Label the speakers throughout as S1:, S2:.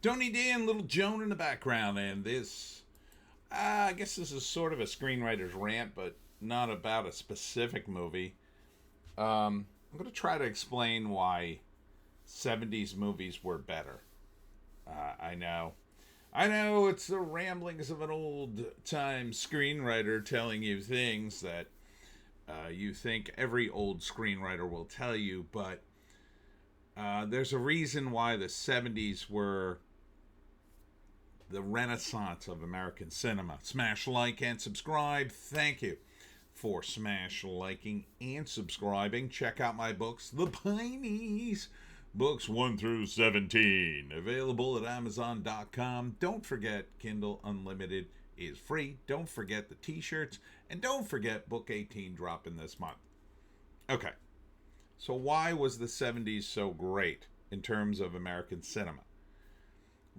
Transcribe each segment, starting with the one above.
S1: Tony D and Little Joan in the background, and this, I guess this is sort of a screenwriter's rant, but not about a specific movie. I'm going to try to explain why 70s movies were better. I know. I know it's the ramblings of an old time screenwriter telling you things that you think every old screenwriter will tell you, but there's a reason why the 70s were the renaissance of American cinema. Smash like and subscribe. Thank you for smash liking and subscribing. Check out my books, The Pineys, books 1 through 17, available at Amazon.com. Don't forget, Kindle Unlimited is free. Don't forget the t-shirts, and don't forget Book 18 dropping this month. Okay, so why was the 70s so great in terms of American cinema?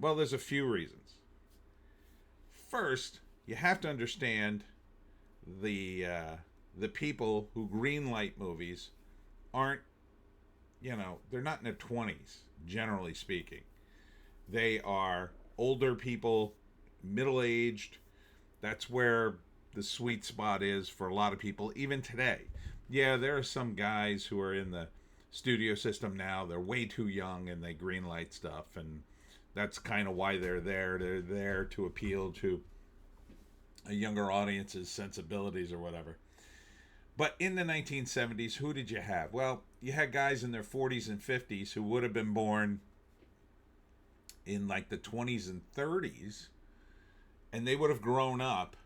S1: Well, there's a few reasons. First, you have to understand the people who greenlight movies aren't, they're not in their 20s, generally speaking. They are older people, middle-aged. That's where the sweet spot is for a lot of people, even today. Yeah, there are some guys who are in the studio system now. They're way too young and they greenlight stuff, and that's kind of why they're there. They're there to appeal to a younger audience's sensibilities or whatever. But in the 1970s, who did you have? Well, you had guys in their 40s and 50s who would have been born in like the 20s and 30s, and they would have grown up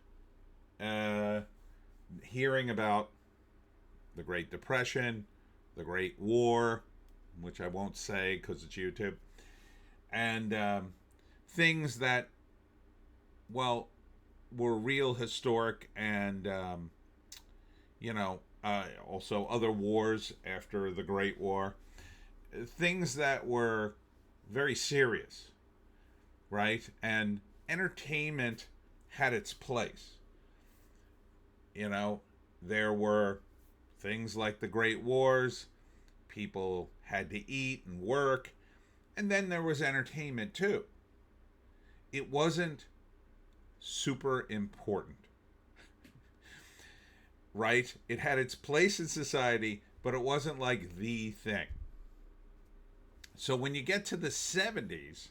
S1: hearing about the Great Depression, the Great War, which I won't say because it's YouTube, and things that, well, were real historic, and also other wars after the Great War, things that were very serious, right? And entertainment had its place. There were things like the Great Wars, people had to eat and work, and then there was entertainment too. It wasn't super important, right? It had its place in society, but it wasn't like the thing. So when you get to the 70s,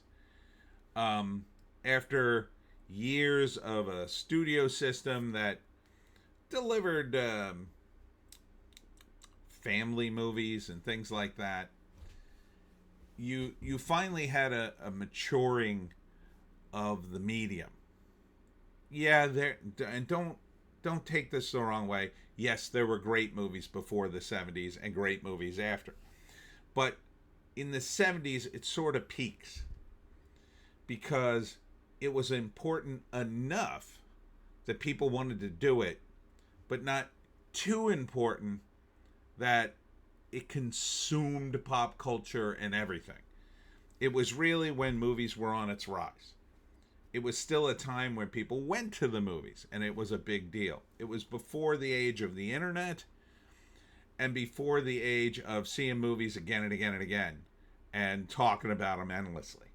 S1: after years of a studio system that delivered family movies and things like that, you finally had a maturing of the medium. Yeah, and don't take this the wrong way. Yes, there were great movies before the 70s and great movies after. But in the 70s, it sort of peaks because it was important enough that people wanted to do it, but not too important that it consumed pop culture and everything. It was really when movies were on its rise. It was still a time when people went to the movies, and it was a big deal. It was before the age of the internet and before the age of seeing movies again and again and again and talking about them endlessly.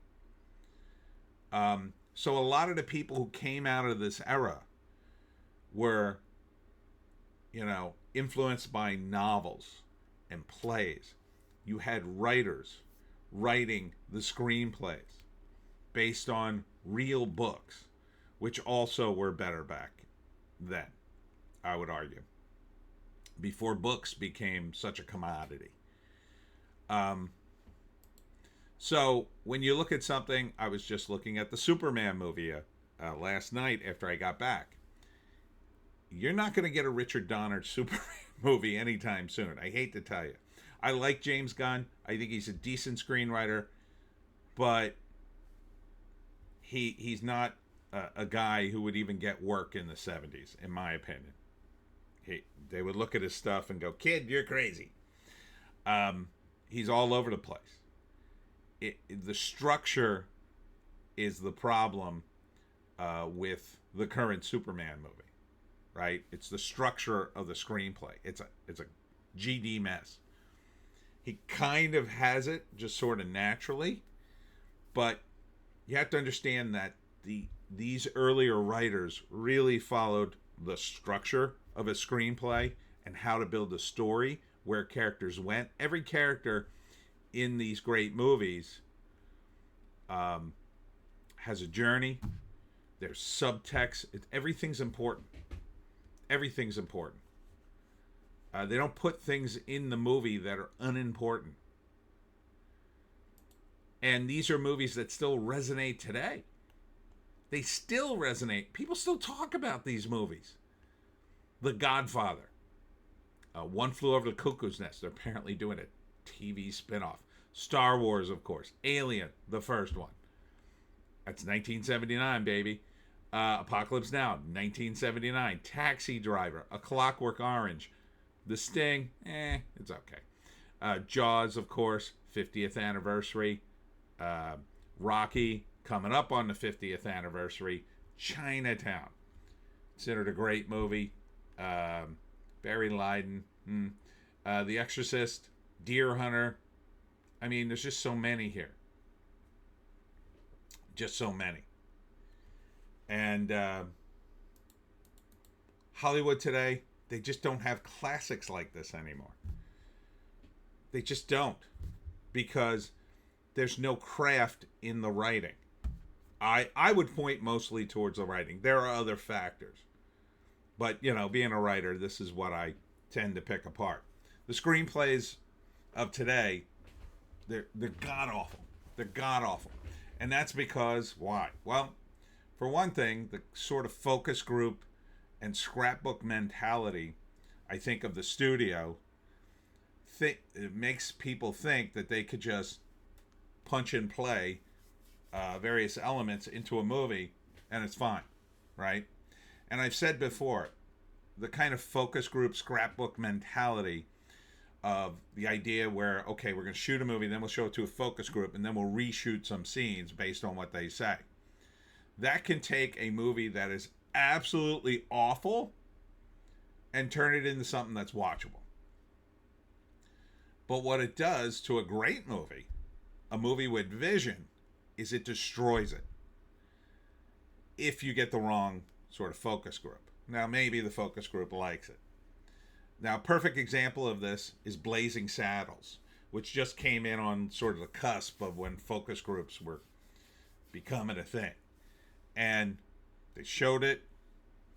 S1: So a lot of the people who came out of this era were, influenced by novels and plays. You had writers writing the screenplays based on real books, which also were better back then, I would argue, before books became such a commodity. So when you look at something, I was just looking at the Superman movie last night after I got back. You're not going to get a Richard Donner Superman movie anytime soon. I hate to tell you. I like James Gunn. I think he's a decent screenwriter, but he's not a guy who would even get work in the 70s, in my opinion. They would look at his stuff and go, "Kid, you're crazy." He's all over the place. The structure is the problem with the current Superman movie, right? It's the structure of the screenplay. It's a GD mess. He kind of has it just sort of naturally, but You have to understand that these earlier writers really followed the structure of a screenplay and how to build a story, where characters went. Every character in these great movies has a journey. There's subtext. Everything's important. Everything's important. They don't put things in the movie that are unimportant. And these are movies that still resonate today. They still resonate. People still talk about these movies. The Godfather. One Flew Over the Cuckoo's Nest. They're apparently doing a TV spinoff. Star Wars, of course. Alien, the first one. That's 1979, baby. Apocalypse Now, 1979. Taxi Driver. A Clockwork Orange. The Sting, it's okay. Jaws, of course, 50th anniversary. Rocky, coming up on the 50th anniversary. Chinatown, considered a great movie. Barry Lyndon. The Exorcist. Deer Hunter. I mean, there's just so many here. Just so many. And Hollywood today, they just don't have classics like this anymore. They just don't. Because there's no craft in the writing. I would point mostly towards the writing. There are other factors. But, you know, being a writer, this is what I tend to pick apart. The screenplays of today, they're god-awful. They're god-awful. And that's because, why? Well, for one thing, the sort of focus group and scrapbook mentality, I think, of the studio, it makes people think that they could just punch and play various elements into a movie and it's fine, right? And I've said before, the kind of focus group scrapbook mentality of the idea where, okay, we're going to shoot a movie, then we'll show it to a focus group, and then we'll reshoot some scenes based on what they say. That can take a movie that is absolutely awful and turn it into something that's watchable. But what it does to a great movie, a movie with vision, is it destroys it if you get the wrong sort of focus group. Now, maybe the focus group likes it. Now, a perfect example of this is Blazing Saddles, which just came in on sort of the cusp of when focus groups were becoming a thing. And they showed it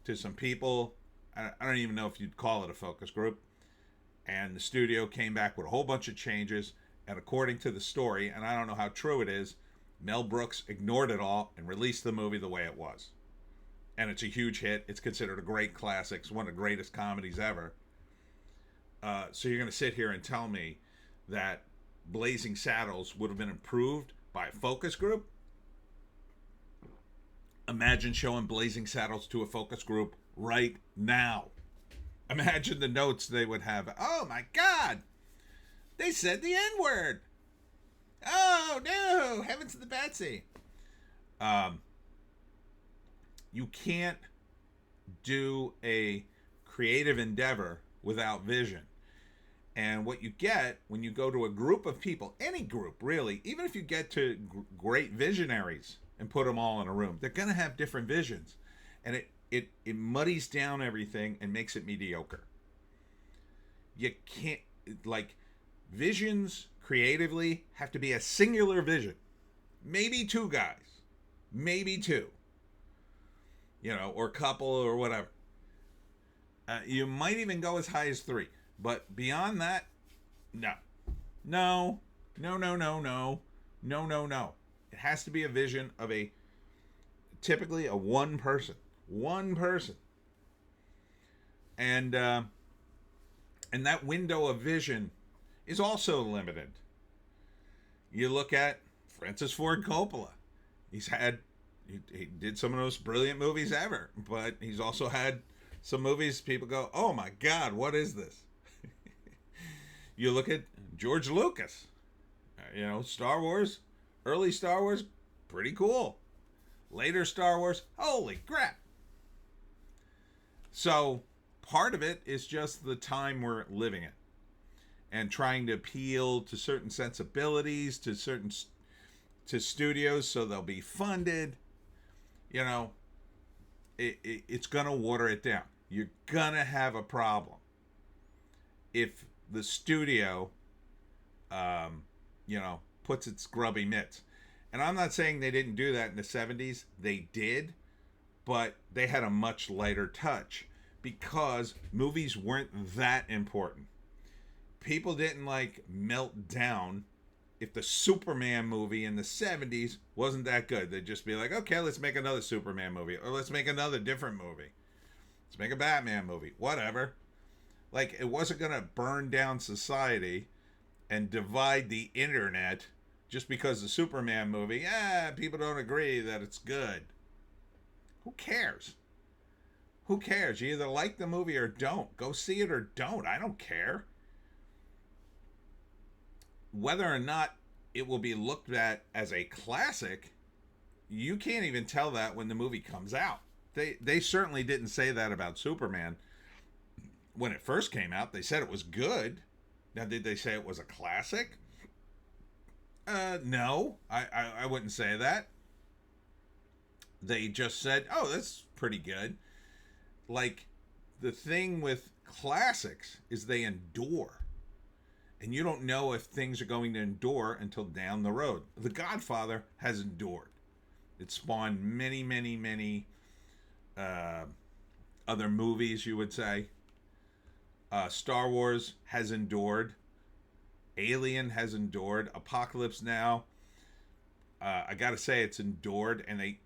S1: to some people. I don't even know if you'd call it a focus group. And the studio came back with a whole bunch of changes. And according to the story, and I don't know how true it is, Mel Brooks ignored it all and released the movie the way it was. And it's a huge hit. It's considered a great classic. It's one of the greatest comedies ever. So you're going to sit here and tell me that Blazing Saddles would have been improved by a focus group? Imagine showing Blazing Saddles to a focus group right now. Imagine the notes they would have. Oh my God! They said the N-word! Oh no! Heavens to the Betsy! You can't do a creative endeavor without vision. And what you get when you go to a group of people, any group really, even if you get to great visionaries and put them all in a room, they're going to have different visions. And it muddies down everything and makes it mediocre. You can't, like, visions creatively have to be a singular vision. Maybe two guys. Maybe two. You know, or couple or whatever. You might even go as high as three. But beyond that, no. No. No, no, no, no. No, no, no. It has to be a vision of typically a one person. One person. And that window of vision is also limited. You look at Francis Ford Coppola. He did some of the most brilliant movies ever, but he's also had some movies people go, oh my God, what is this? You look at George Lucas. Star Wars, early Star Wars, pretty cool. Later Star Wars, holy crap. So part of it is just the time we're living in and trying to appeal to certain sensibilities, to to studios so they'll be funded, you know, it's going to water it down. You're going to have a problem if the studio, puts its grubby mitts. And I'm not saying they didn't do that in the 70s. They did, but they had a much lighter touch because movies weren't that important. People didn't melt down if the Superman movie in the 70s wasn't that good. They'd just be like, okay, let's make another Superman movie, or let's make another different movie. Let's make a Batman movie, whatever. It wasn't going to burn down society and divide the internet just because the Superman movie, people don't agree that it's good. Who cares? Who cares? You either like the movie or don't. Go see it or don't. I don't care. Whether or not it will be looked at as a classic, you can't even tell that when the movie comes out. They certainly didn't say that about Superman. When it first came out, they said it was good. Now, did they say it was a classic? No, I wouldn't say that. They just said, oh, that's pretty good. The thing with classics is they endure. And you don't know if things are going to endure until down the road. The Godfather has endured. It spawned many, many, many other movies, you would say. Star Wars has endured. Alien has endured. Apocalypse Now, I gotta say it's endured, and I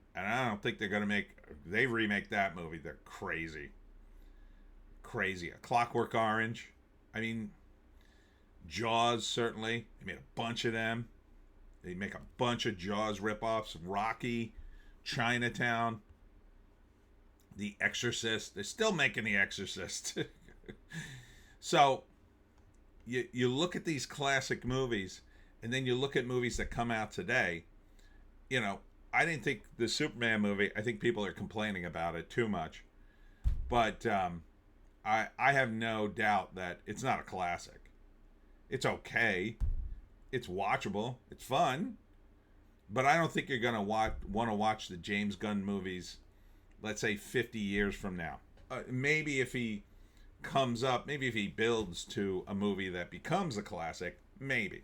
S1: don't think they're gonna they remake that movie. They're crazy. A Clockwork Orange. I mean, Jaws, certainly. They made a bunch of them. They make a bunch of Jaws ripoffs. Rocky, Chinatown, The Exorcist. They're still making The Exorcist. So you look at these classic movies, and then you look at movies that come out today. I didn't think the Superman movie, I think people are complaining about it too much. But I have no doubt that it's not a classic. It's okay. It's watchable. It's fun. But I don't think you're going to want to watch the James Gunn movies, let's say 50 years from now. Maybe if he comes up, maybe if he builds to a movie that becomes a classic, maybe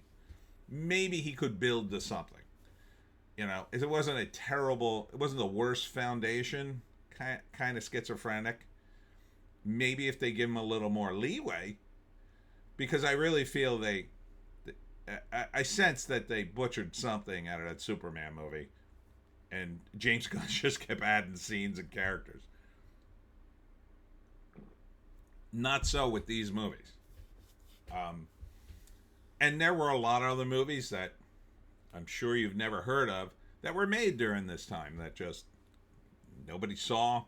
S1: he could build to something. If it wasn't it wasn't the worst foundation, kind of schizophrenic. Maybe if they give him a little more leeway, because I really feel I sense that they butchered something out of that Superman movie, and James Gunn just kept adding scenes and characters. Not so with these movies. And there were a lot of other movies that I'm sure you've never heard of that were made during this time that just nobody saw.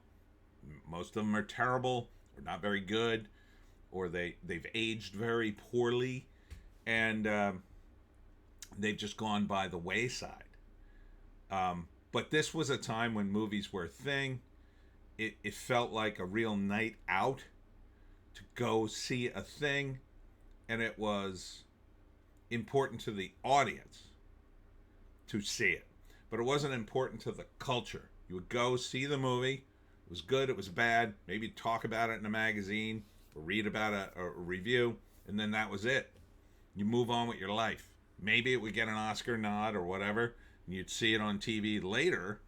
S1: Most of them are terrible or not very good, or they've aged very poorly, and they've just gone by the wayside. But this was a time when movies were a thing. It felt like a real night out to go see a thing, and it was important to the audience to see it, but it wasn't important to the culture. You would go see the movie. It was good, it was bad, maybe talk about it in a magazine or read about a review, and then that was it. You move on with your life. Maybe it would get an Oscar nod or whatever, and you'd see it on TV later,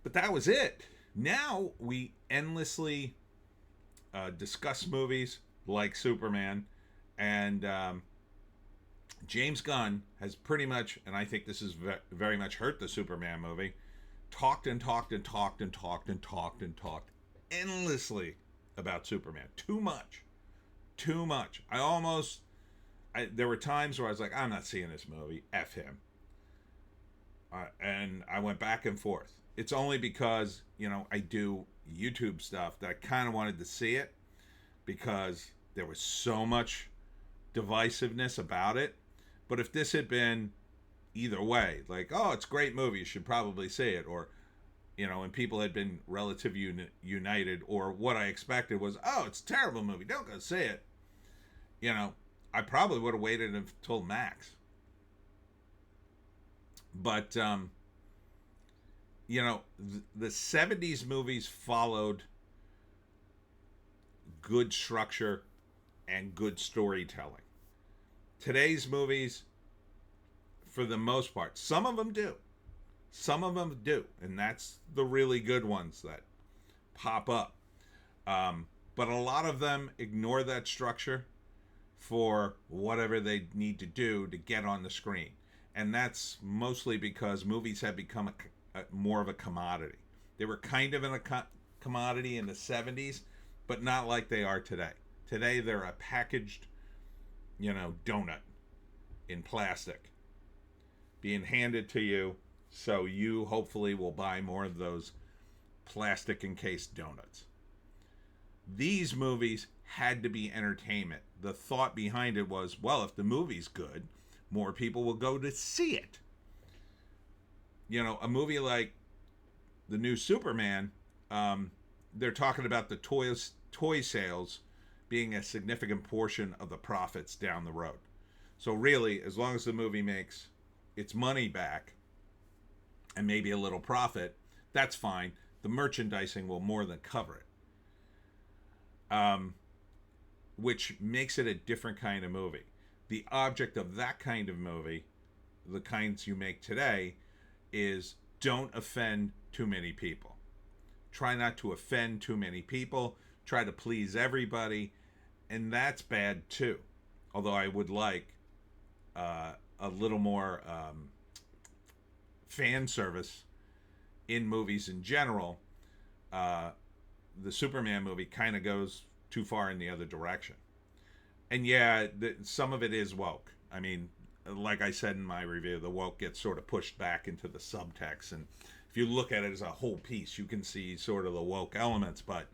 S1: but that was it. Now we endlessly discuss movies like Superman, and James Gunn has pretty much, and I think this has very much hurt the Superman movie, talked endlessly about Superman. Too much. There were times where I was like, I'm not seeing this movie. F him. And I went back and forth. It's only because, I do YouTube stuff that I kind of wanted to see it, because there was so much divisiveness about it. But if this had been either way, like, oh, it's a great movie, you should probably see it, or, and people had been relatively united, or what I expected was, oh, it's a terrible movie, don't go see it, I probably would have waited until Max. But the 70s movies followed good structure and good storytelling. Today's movies, for the most part, some of them do. Some of them do. And that's the really good ones that pop up. But a lot of them ignore that structure for whatever they need to do to get on the screen. And that's mostly because movies have become more of a commodity. They were kind of in a commodity in the 70s, but not like they are today. Today, they're a packaged, donut in plastic being handed to you, so you hopefully will buy more of those plastic encased donuts. These movies had to be entertainment. The thought behind it was, well, if the movie's good, more people will go to see it. A movie like the new Superman, they're talking about the toy sales being a significant portion of the profits down the road. So really, as long as the movie makes its money back and maybe a little profit, that's fine. The merchandising will more than cover it. Which makes it a different kind of movie. The object of that kind of movie, the kinds you make today, is don't offend too many people. Try not to offend too many people. Try to please everybody. And that's bad too. Although I would like a little more fan service in movies in general. The Superman movie kind of goes too far in the other direction. And yeah, some of it is woke. I mean, like I said in my review, the woke gets sort of pushed back into the subtext. And if you look at it as a whole piece, you can see sort of the woke elements. But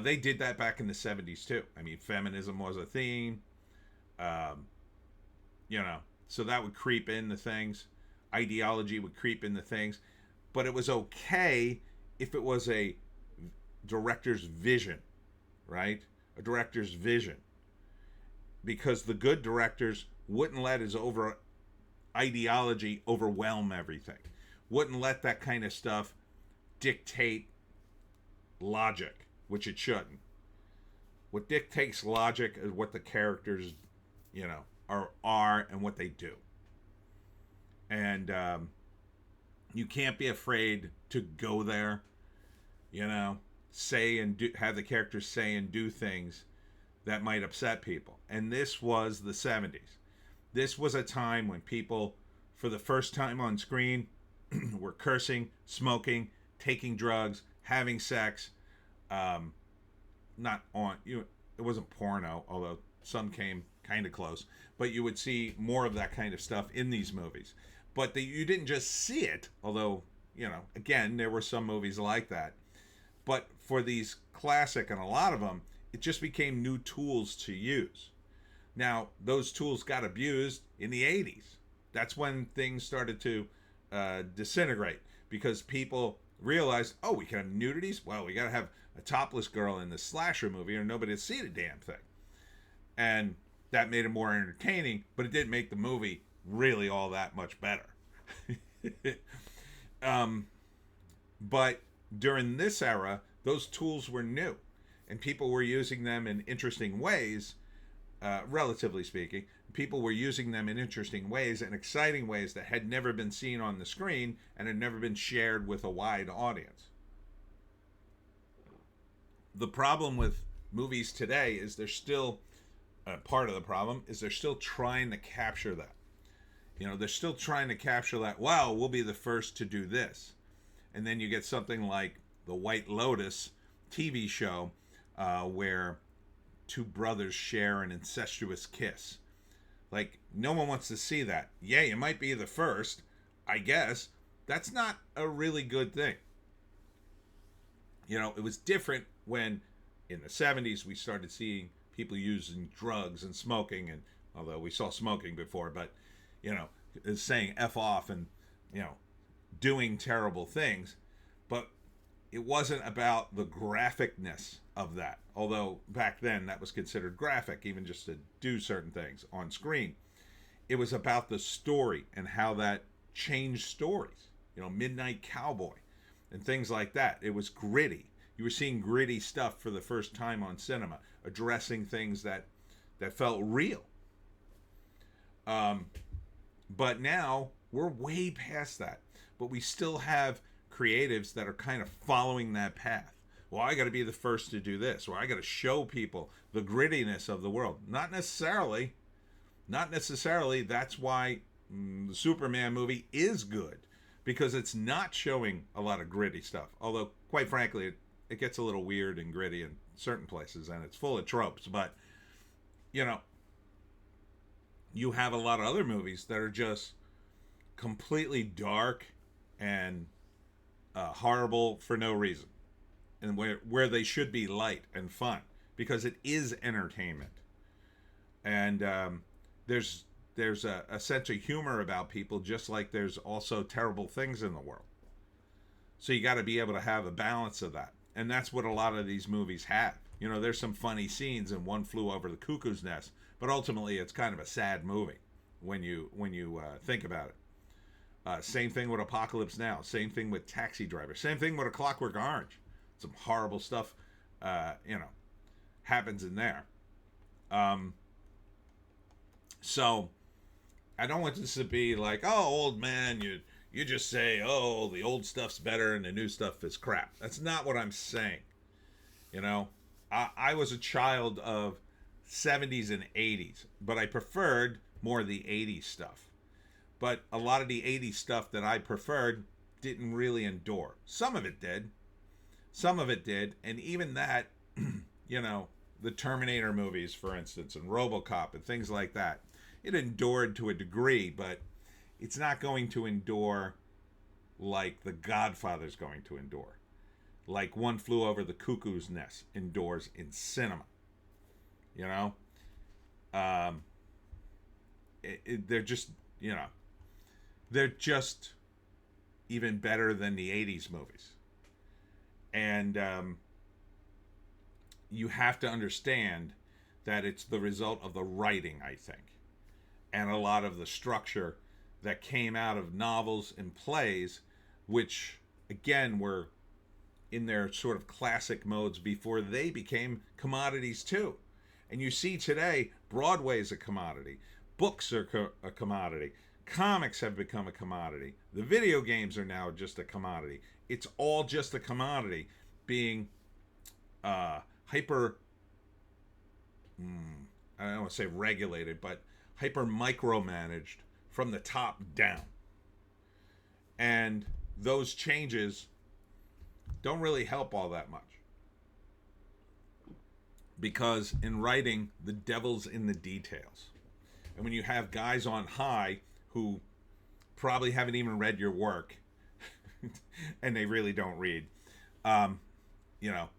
S1: they did that back in the 70s too. I mean, feminism was a theme. So that would creep into things. Ideology would creep into things. But it was okay if it was a director's vision, right? A director's vision. Because the good directors wouldn't let his ideology overwhelm everything. Wouldn't let that kind of stuff dictate logic, which it shouldn't. What dictates logic is what the characters, are and what they do. And you can't be afraid to go there, say and do, have the characters say and do things that might upset people. And this was the 70s. This was a time when people, for the first time on screen, were cursing, smoking, taking drugs, having sex. Not on, it wasn't porno, although some came kind of close. But you would see more of that kind of stuff in these movies. But you didn't just see it, although, again, there were some movies like that. But for these classic, and a lot of them, it just became new tools to use. Now, those tools got abused in the 80s. That's when things started to disintegrate, because people realized, oh, we can have nudities? Well, we got to have a topless girl in the slasher movie or nobody will see the damn thing. And that made it more entertaining, but it didn't make the movie really all that much better. But during this era, those tools were new, and people were using them in interesting ways, relatively speaking. People were using them in interesting ways and exciting ways that had never been seen on the screen and had never been shared with a wide audience. The problem with movies today is they're still, part of the problem is they're still trying to capture that. They're still trying to capture that, wow, we'll be the first to do this. And then you get something like the White Lotus TV show where two brothers share an incestuous kiss. Like, no one wants to see that. Yeah, you might be the first, I guess. That's not a really good thing. It was different when, in the 70s, we started seeing people using drugs and smoking, and although we saw smoking before, but, saying F off and, doing terrible things. But it wasn't about the graphicness of that. Although back then that was considered graphic, even just to do certain things on screen. It was about the story and how that change stories. Midnight Cowboy and things like that. It was gritty. You were seeing gritty stuff for the first time on cinema, addressing things that felt real. But now we're way past that. But we still have creatives that are kind of following that path. Well, I got to be the first to do this, or I got to show people the grittiness of the world. Not necessarily. That's why the Superman movie is good, because it's not showing a lot of gritty stuff. Although, quite frankly, it gets a little weird and gritty in certain places, and it's full of tropes. But, you have a lot of other movies that are just completely dark and horrible for no reason, and where they should be light and fun, because it is entertainment. And there's a sense of humor about people, just like there's also terrible things in the world. So you got to be able to have a balance of that, and that's what a lot of these movies have. There's some funny scenes in One Flew Over the Cuckoo's Nest, but ultimately it's kind of a sad movie when you think about it. Same thing with Apocalypse Now. Same thing with Taxi Driver. Same thing with A Clockwork Orange. Some horrible stuff, happens in there. So I don't want this to be like, oh, old man, you just say, oh, the old stuff's better and the new stuff is crap. That's not what I'm saying. I was a child of 70s and 80s, but I preferred more of the 80s stuff. But a lot of the 80s stuff that I preferred didn't really endure. Some of it did. And even that, the Terminator movies, for instance, and RoboCop and things like that, it endured to a degree, but it's not going to endure like The Godfather's going to endure. Like One Flew Over the Cuckoo's Nest endures in cinema. They're just, they're just even better than the 80s movies. And you have to understand that it's the result of the writing, I think, and a lot of the structure that came out of novels and plays, which, again, were in their sort of classic modes before they became commodities too. And you see today, Broadway is a commodity. Books are a commodity. Comics have become a commodity. The video games are now just a commodity. It's all just a commodity, being hyper, I don't want to say regulated, but hyper micromanaged from the top down. And those changes don't really help all that much. Because in writing, the devil's in the details. And when you have guys on high who probably haven't even read your work, and they really don't read,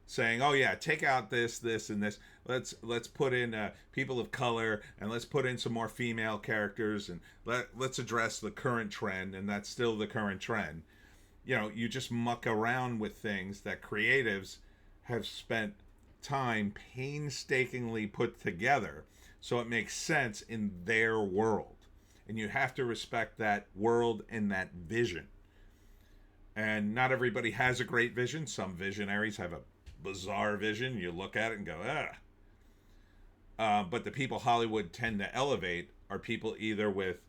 S1: saying, oh yeah, take out this, and this. Let's put in people of color, and let's put in some more female characters, and let's address the current trend, and that's still the current trend. You just muck around with things that creatives have spent time painstakingly put together so it makes sense in their world. And you have to respect that world and that vision. And not everybody has a great vision. Some visionaries have a bizarre vision. You look at it and go, but the people Hollywood tend to elevate are people either with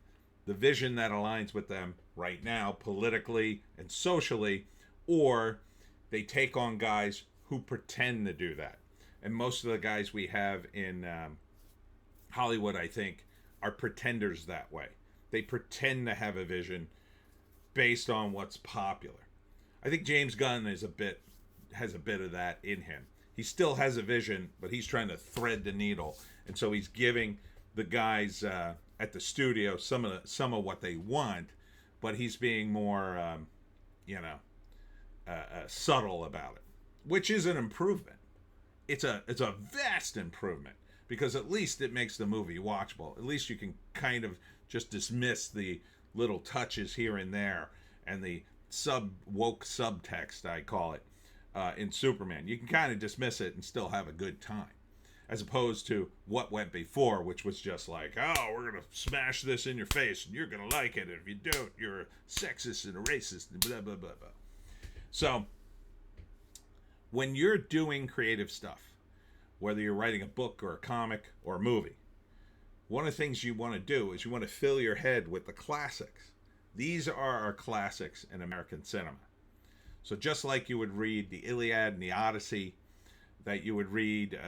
S1: the vision that aligns with them right now, politically and socially, or they take on guys who pretend to do that. And most of the guys we have in Hollywood, I think, are pretenders that way. They pretend to have a vision based on what's popular. I think James Gunn has a bit of that in him. He still has a vision, but he's trying to thread the needle, and so he's giving the guys at the studio some of what they want, but he's being more subtle about it, which is an improvement. It's a vast improvement, because at least it makes the movie watchable. At least you can kind of just dismiss the little touches here and there and the woke subtext, I call it, in Superman. You can kind of dismiss it and still have a good time. as opposed to what went before, which was just like, oh, we're going to smash this in your face and you're going to like it. And if you don't, you're a sexist and a racist and blah, blah, blah, blah. So when you're doing creative stuff, whether you're writing a book or a comic or a movie, one of the things you want to do is you want to fill your head with the classics. These are our classics in American cinema. So just like you would read the Iliad and the Odyssey, that you would read,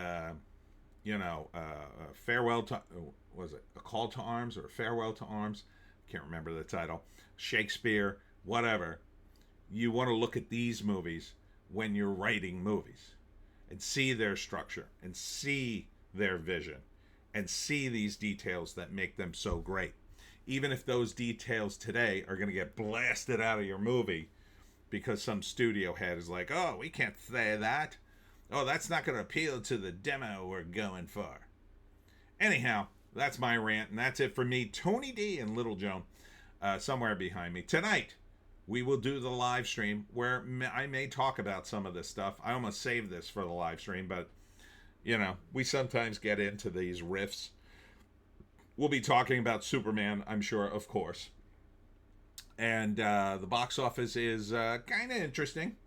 S1: Farewell to, was it A Call to Arms or Farewell to Arms? Can't remember the title. Shakespeare, whatever. You want to look at these movies when you're writing movies and see their structure and see their vision and see these details that make them so great. Even if those details today are going to get blasted out of your movie because some studio head is like, oh, we can't say that. Oh, that's not going to appeal to the demo we're going for. Anyhow, that's my rant, and that's it for me, Tony D and Little Joan, somewhere behind me. Tonight, we will do the live stream where I may talk about some of this stuff. I almost saved this for the live stream, but, we sometimes get into these riffs. We'll be talking about Superman, I'm sure, of course. And the box office is kind of interesting.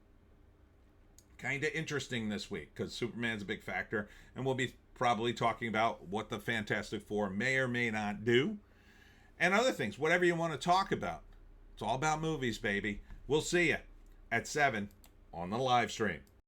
S1: This week because Superman's a big factor, and we'll be probably talking about what the Fantastic Four may or may not do and other things, whatever you want to talk about. It's all about movies, baby. We'll see you at 7 on the live stream.